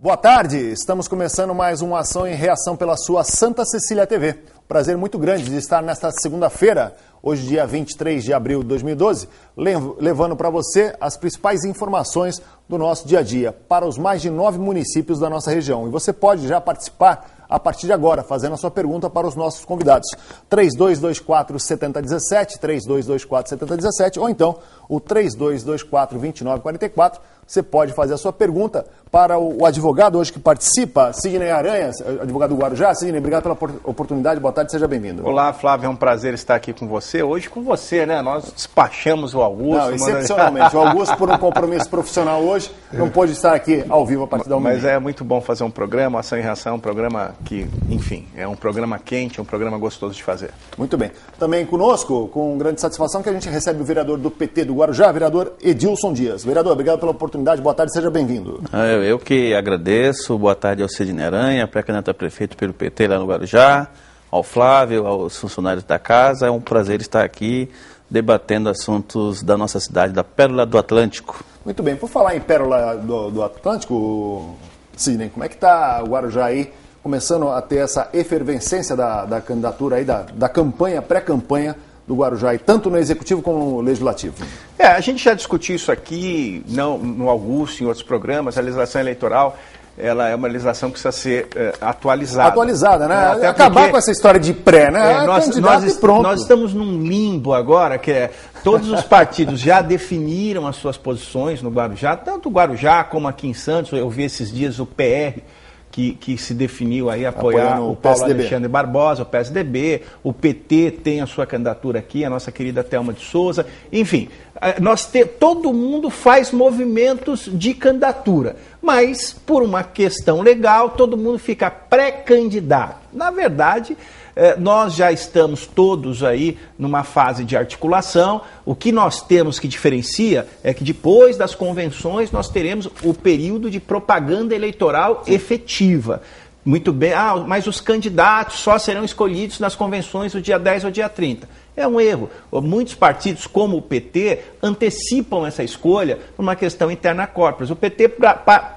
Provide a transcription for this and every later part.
Boa tarde, estamos começando mais uma ação em reação pela sua Santa Cecília TV. Prazer muito grande de estar nesta segunda-feira, hoje dia 23 de abril de 2012, levando para você as principais informações do nosso dia a dia para os mais de 9 municípios da nossa região. E você pode já participar a partir de agora, fazendo a sua pergunta para os nossos convidados. 3224-7017, 3224-7017 ou então o 3224-2944. Você pode fazer a sua pergunta para o advogado hoje que participa, Sidney Aranha, advogado do Guarujá. Sidney, obrigado pela oportunidade, boa tarde, seja bem-vindo. Olá, Flávio, é um prazer estar aqui com você. Hoje com você, né? Nós despachamos o Augusto. Não, excepcionalmente. O Augusto, por um compromisso profissional hoje, não pôde estar aqui ao vivo a partir da 1h30. Mas é muito bom fazer um programa, Ação e Reação, um programa que, enfim, é um programa quente, um programa gostoso de fazer. Muito bem. Também conosco, com grande satisfação, que a gente recebe o vereador do PT do Guarujá, vereador Edilson Dias. Vereador, obrigado pela oportunidade, boa tarde, seja bem-vindo. Eu que agradeço, boa tarde ao Sidney Aranha, pré-candidato a prefeito pelo PT lá no Guarujá, ao Flávio, aos funcionários da casa. É um prazer estar aqui debatendo assuntos da nossa cidade, da Pérola do Atlântico. Muito bem, por falar em Pérola do Atlântico, Sidney, como é que está o Guarujá aí, começando a ter essa efervescência da candidatura aí, da campanha, pré-campanha do Guarujá, tanto no Executivo como no Legislativo? A gente já discutiu isso aqui no Augusto, em outros programas. A legislação eleitoral, ela é uma legislação que precisa ser atualizada. Atualizada, né? Até acabar com essa história de pré, né? Nós estamos num limbo agora, que é todos os partidos já definiram as suas posições no Guarujá, tanto o Guarujá como aqui em Santos. Eu vi esses dias o PR, que se definiu aí apoiar o Paulo Alexandre Barbosa, o PSDB, o PT tem a sua candidatura aqui, a nossa querida Thelma de Souza, enfim, todo mundo faz movimentos de candidatura, mas por uma questão legal todo mundo fica pré-candidato. Na verdade, nós já estamos todos aí numa fase de articulação. O que nós temos que diferencia é que depois das convenções nós teremos o período de propaganda eleitoral efetiva. Muito bem, mas os candidatos só serão escolhidos nas convenções do dia 10 ou dia 30. É um erro. Muitos partidos, como o PT, antecipam essa escolha por uma questão interna corporis. O PT,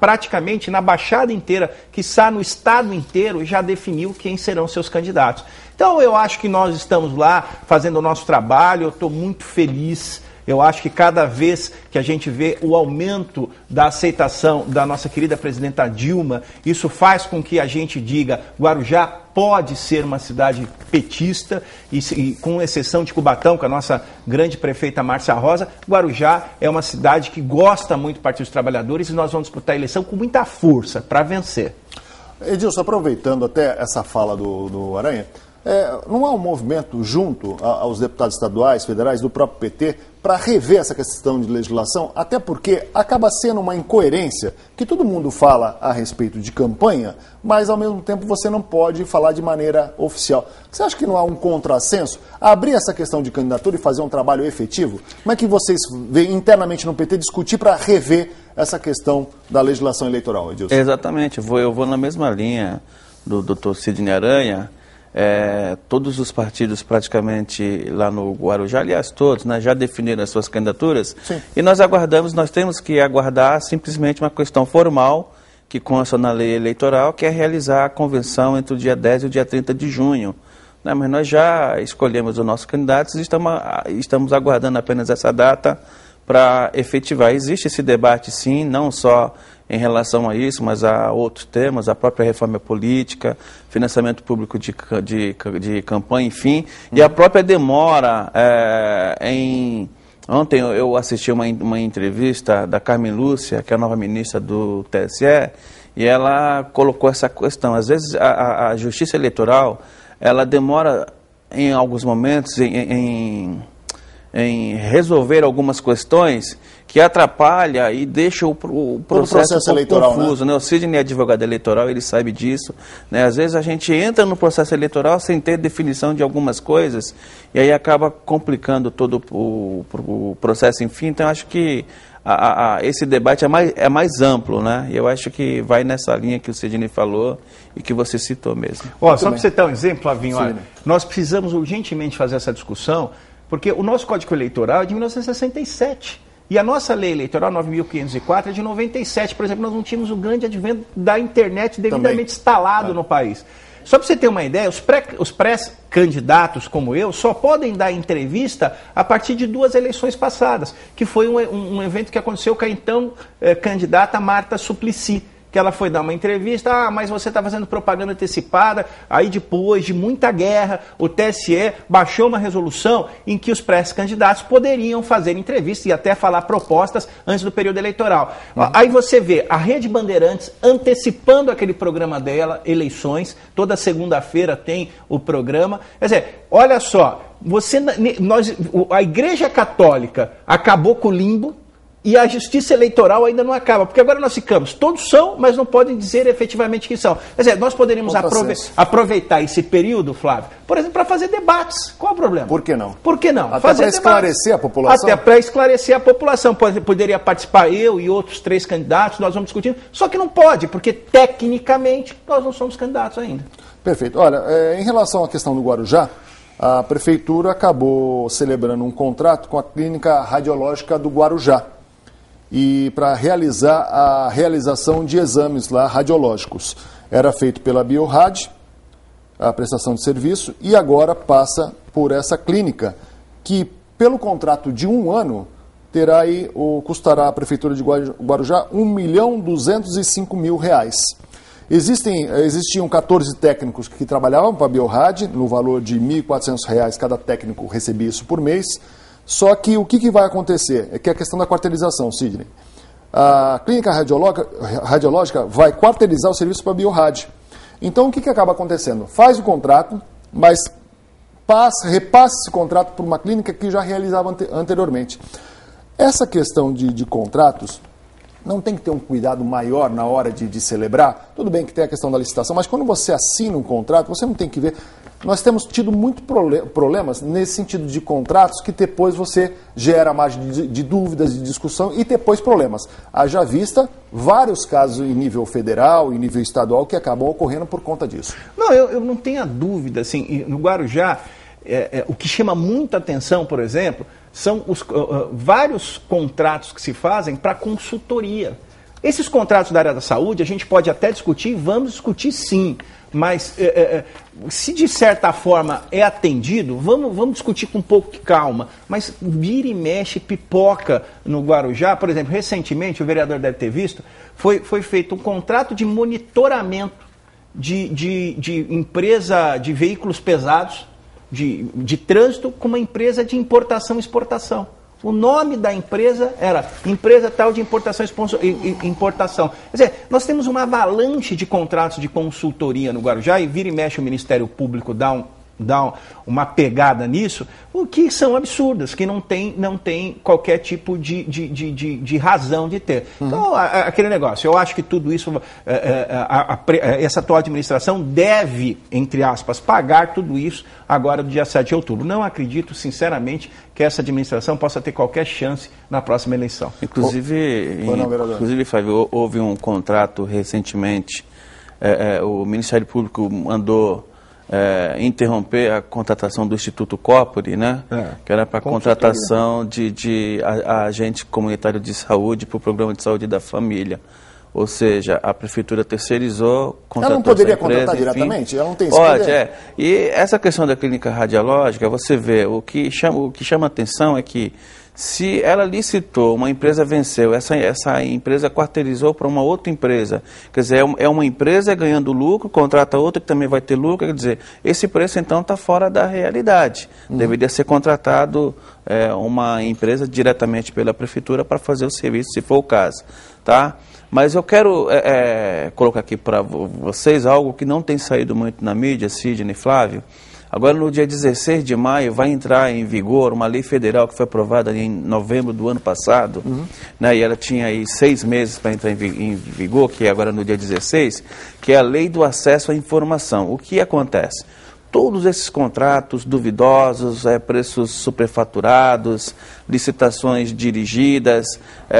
praticamente na Baixada inteira, quiçá no Estado inteiro, já definiu quem serão seus candidatos. Então, eu acho que nós estamos lá fazendo o nosso trabalho, eu estou muito feliz. Eu acho que cada vez que a gente vê o aumento da aceitação da nossa querida presidenta Dilma, isso faz com que a gente diga: Guarujá pode ser uma cidade petista, e com exceção de Cubatão, com a nossa grande prefeita Márcia Rosa, Guarujá é uma cidade que gosta muito do Partido dos Trabalhadores e nós vamos disputar a eleição com muita força para vencer. Edilson, aproveitando até essa fala do Aranha, não há um movimento junto aos deputados estaduais, federais, do próprio PT, para rever essa questão de legislação? Até porque acaba sendo uma incoerência que todo mundo fala a respeito de campanha, mas ao mesmo tempo você não pode falar de maneira oficial. Você acha que não há um contrassenso? Abrir essa questão de candidatura e fazer um trabalho efetivo? Como é que vocês veem internamente no PT discutir para rever essa questão da legislação eleitoral, Edilson? Exatamente, eu vou na mesma linha do Dr. Sidney Aranha. Todos os partidos praticamente lá no Guarujá, aliás todos, né, já definiram as suas candidaturas. Sim. E nós temos que aguardar simplesmente uma questão formal que consta na lei eleitoral, que é realizar a convenção entre o dia 10 e o dia 30 de junho. Né, mas nós já escolhemos os nossos candidatos e estamos aguardando apenas essa data para efetivar. Existe esse debate, sim, não só em relação a isso, mas a outros temas, a própria reforma política, financiamento público de campanha, enfim, e a própria demora Ontem eu assisti uma entrevista da Carmen Lúcia, que é a nova ministra do TSE, e ela colocou essa questão. Às vezes a justiça eleitoral, ela demora em alguns momentos em resolver algumas questões que atrapalha e deixa o processo eleitoral confuso, né? O Sidney é advogado eleitoral, ele sabe disso, né? Às vezes a gente entra no processo eleitoral sem ter definição de algumas coisas e aí acaba complicando todo o processo, enfim. Então, acho que esse debate é mais amplo, né? E eu acho que vai nessa linha que o Sidney falou e que você citou mesmo. Só para você ter um exemplo, Flavinho, nós precisamos urgentemente fazer essa discussão, porque o nosso Código Eleitoral é de 1967. E a nossa lei eleitoral 9.504 é de 97, por exemplo, nós não tínhamos o grande advento da internet devidamente instalado no país. Só para você ter uma ideia, os pré-candidatos como eu só podem dar entrevista a partir de 2 eleições passadas, que foi um evento que aconteceu com a então candidata Marta Suplicy, que ela foi dar uma entrevista, mas você está fazendo propaganda antecipada. Aí depois de muita guerra, o TSE baixou uma resolução em que os pré-candidatos poderiam fazer entrevistas e até falar propostas antes do período eleitoral. Aí você vê a Rede Bandeirantes antecipando aquele programa dela, eleições, toda segunda-feira tem o programa. Quer dizer, olha só, a Igreja Católica acabou com o limbo, e a justiça eleitoral ainda não acaba, porque agora nós ficamos, todos são, mas não podem dizer efetivamente que são. Quer dizer, nós poderíamos aproveitar esse período, Flávio, por exemplo, para fazer debates. Qual é o problema? Por que não? Por que não? Até para esclarecer a população? Até para esclarecer a população. Poderia participar eu e outros 3 candidatos, nós vamos discutindo, só que não pode, porque tecnicamente nós não somos candidatos ainda. Perfeito. Olha, em relação à questão do Guarujá, a Prefeitura acabou celebrando um contrato com a Clínica Radiológica do Guarujá, e para realizar a realização de exames lá radiológicos. Era feito pela Biorad, a prestação de serviço, e agora passa por essa clínica, que pelo contrato de 1 ano, custará à Prefeitura de Guarujá R$1.205.000. Existiam 14 técnicos que trabalhavam para a Biorad, no valor de R$1.400, cada técnico recebia isso por mês. Só que o que vai acontecer? É que a questão da quarteirização, Sidney. A clínica radiológica vai quarteirizar o serviço para a Biorad. Então, o que acaba acontecendo? Faz o contrato, mas repassa esse contrato para uma clínica que já realizava anteriormente. Essa questão de contratos não tem que ter um cuidado maior na hora de celebrar? Tudo bem que tem a questão da licitação, mas quando você assina um contrato, você não tem que ver... Nós temos tido muito problemas nesse sentido de contratos que depois você gera margem de dúvidas, de discussão e depois problemas. Haja vista vários casos em nível federal, em nível estadual, que acabam ocorrendo por conta disso. Não, eu não tenho a dúvida. Assim, no Guarujá, o que chama muita atenção, por exemplo, são os vários contratos que se fazem para consultoria. Esses contratos da área da saúde a gente pode até discutir, vamos discutir sim, mas se de certa forma é atendido, vamos discutir com um pouco de calma, mas vira e mexe, pipoca no Guarujá. Por exemplo, recentemente, o vereador deve ter visto, foi feito um contrato de monitoramento de empresa de veículos pesados, de trânsito, com uma empresa de importação e exportação. O nome da empresa era Empresa Tal de Importação e Importação. Quer dizer, nós temos uma avalanche de contratos de consultoria no Guarujá, e vira e mexe o Ministério Público dá uma pegada nisso, o que são absurdas, que não tem qualquer tipo de razão de ter. Então, aquele negócio, eu acho que tudo isso, essa atual administração deve, entre aspas, pagar tudo isso agora do dia 7 de outubro. Não acredito, sinceramente, que essa administração possa ter qualquer chance na próxima eleição. Inclusive, Fábio, houve um contrato recentemente, o Ministério Público mandou interromper a contratação do Instituto Cópori, né? Que era para a contratação de agente comunitário de saúde para o programa de saúde da família. Ou seja, a prefeitura terceirizou, contratou. Ela não poderia empresa, contratar diretamente? Ela não tem esse poder? Pode. E essa questão da clínica radiológica, você vê, o que chama atenção é que se ela licitou, uma empresa venceu, essa empresa quarteirizou para uma outra empresa. Quer dizer, é uma empresa ganhando lucro, contrata outra que também vai ter lucro. Quer dizer, esse preço então está fora da realidade. Deveria ser contratado uma empresa diretamente pela prefeitura para fazer o serviço, se for o caso. Tá? Mas eu quero colocar aqui para vocês algo que não tem saído muito na mídia, Sidney e Flávio. Agora, no dia 16 de maio, vai entrar em vigor uma lei federal que foi aprovada em novembro do ano passado, né, e ela tinha aí 6 meses para entrar em vigor, que é agora no dia 16, que é a Lei do Acesso à Informação. O que acontece? Todos esses contratos duvidosos, preços superfaturados, licitações dirigidas,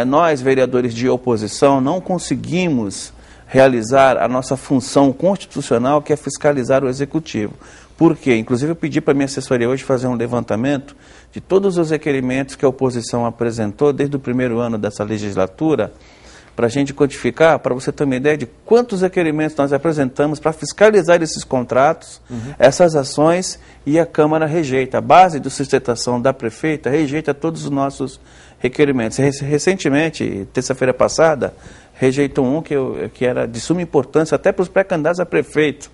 nós, vereadores de oposição, não conseguimos realizar a nossa função constitucional, que é fiscalizar o Executivo. Por quê? Inclusive eu pedi para a minha assessoria hoje fazer um levantamento de todos os requerimentos que a oposição apresentou desde o primeiro ano dessa legislatura, para a gente quantificar, para você ter uma ideia de quantos requerimentos nós apresentamos para fiscalizar esses contratos, essas ações, e a Câmara rejeita. A base de sustentação da prefeita rejeita todos os nossos requerimentos. Recentemente, terça-feira passada, rejeitou um que era de suma importância até para os pré-candidatos a prefeito.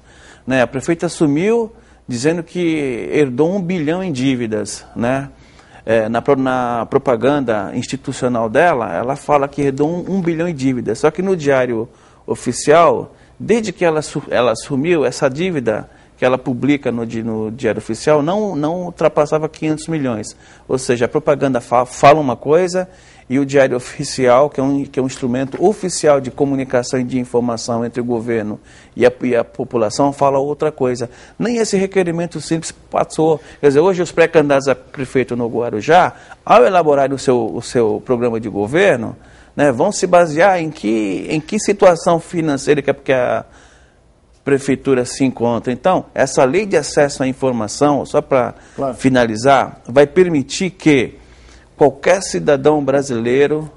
Né? A prefeita assumiu dizendo que herdou 1 bilhão em dívidas, né? Na propaganda institucional dela, ela fala que herdou 1 bilhão em dívidas. Só que no Diário Oficial, desde que ela assumiu, essa dívida que ela publica no Diário Oficial não ultrapassava 500 milhões. Ou seja, a propaganda fala uma coisa e o Diário Oficial, que é um instrumento oficial de comunicação e de informação entre o governo e a população, fala outra coisa. Nem esse requerimento simples passou. Quer dizer, hoje os pré-candidatos a prefeito no Guarujá, ao elaborar o seu programa de governo, né, vão se basear em que situação financeira que a prefeitura se encontra. Então, essa lei de acesso à informação, só para finalizar, vai permitir que qualquer cidadão brasileiro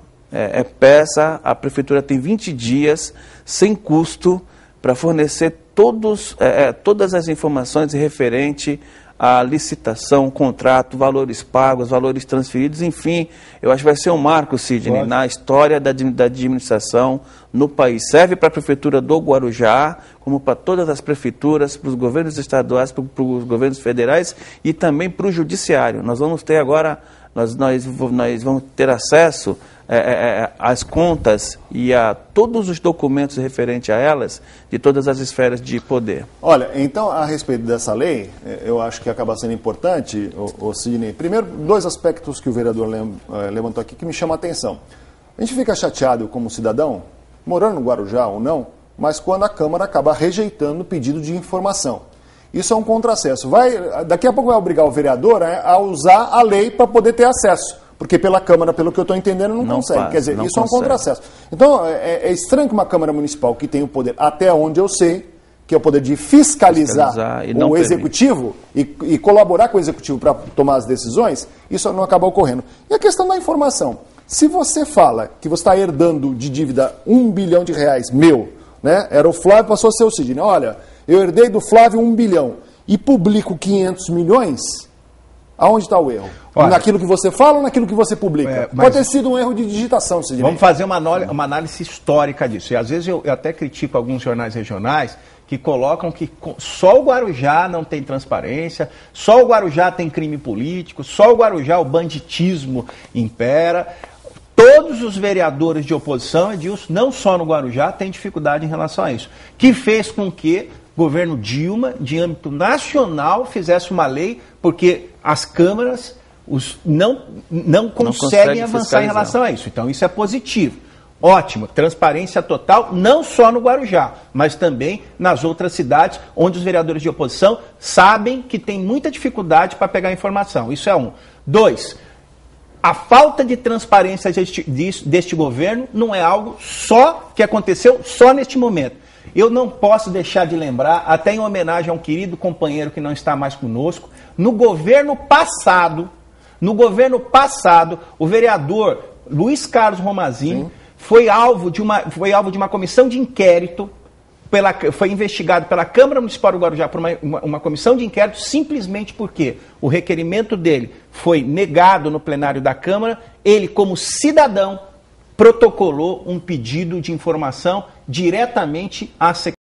peça, a prefeitura tem 20 dias, sem custo, para fornecer todas as informações referente à licitação, contrato, valores pagos, valores transferidos, enfim, eu acho que vai ser um marco, Sidney, na história da administração no país. Serve para a prefeitura do Guarujá, como para todas as prefeituras, para os governos estaduais, para os governos federais e também para o judiciário. Nós vamos ter agora, nós vamos ter acesso às contas e a todos os documentos referentes a elas de todas as esferas de poder. Olha, então, a respeito dessa lei, eu acho que acaba sendo importante, Sidney. Primeiro, 2 aspectos que o vereador levantou aqui que me chamam a atenção. A gente fica chateado como cidadão, morando no Guarujá ou não, mas quando a Câmara acaba rejeitando o pedido de informação. Isso é um contrassenso. Daqui a pouco vai obrigar o vereador a usar a lei para poder ter acesso. Porque pela Câmara, pelo que eu estou entendendo, não consegue. Quer dizer, isso é um contrassenso. Então, é estranho que uma Câmara Municipal que tem o poder, até onde eu sei, que é o poder de fiscalizar o Executivo e colaborar com o Executivo para tomar as decisões, isso não acaba ocorrendo. E a questão da informação. Se você fala que você está herdando de dívida R$1 bilhão meu, né? Era o Flávio, passou a ser o Sidney. Olha, eu herdei do Flávio 1 bilhão e publico 500 milhões, aonde está o erro? Olha, naquilo que você fala ou naquilo que você publica? Pode ter sido um erro de digitação, Sidney. Vamos fazer uma análise histórica disso. E às vezes eu até critico alguns jornais regionais que colocam que só o Guarujá não tem transparência, só o Guarujá tem crime político, só o Guarujá o banditismo impera. Todos os vereadores de oposição, Edilson, não só no Guarujá, têm dificuldade em relação a isso. Que fez com que o governo Dilma, de âmbito nacional, fizesse uma lei, porque as câmaras não conseguem avançar em relação a isso. Então, isso é positivo. Ótimo, transparência total, não só no Guarujá, mas também nas outras cidades, onde os vereadores de oposição sabem que tem muita dificuldade para pegar informação. Isso é 1. 2, a falta de transparência deste governo não é algo só que aconteceu só neste momento. Eu não posso deixar de lembrar, até em homenagem a um querido companheiro que não está mais conosco, no governo passado, o vereador Luiz Carlos Romazini foi alvo de uma comissão de inquérito, foi investigado pela Câmara Municipal do Guarujá por uma comissão de inquérito simplesmente porque o requerimento dele foi negado no plenário da Câmara, ele como cidadão protocolou um pedido de informação diretamente à Secretaria.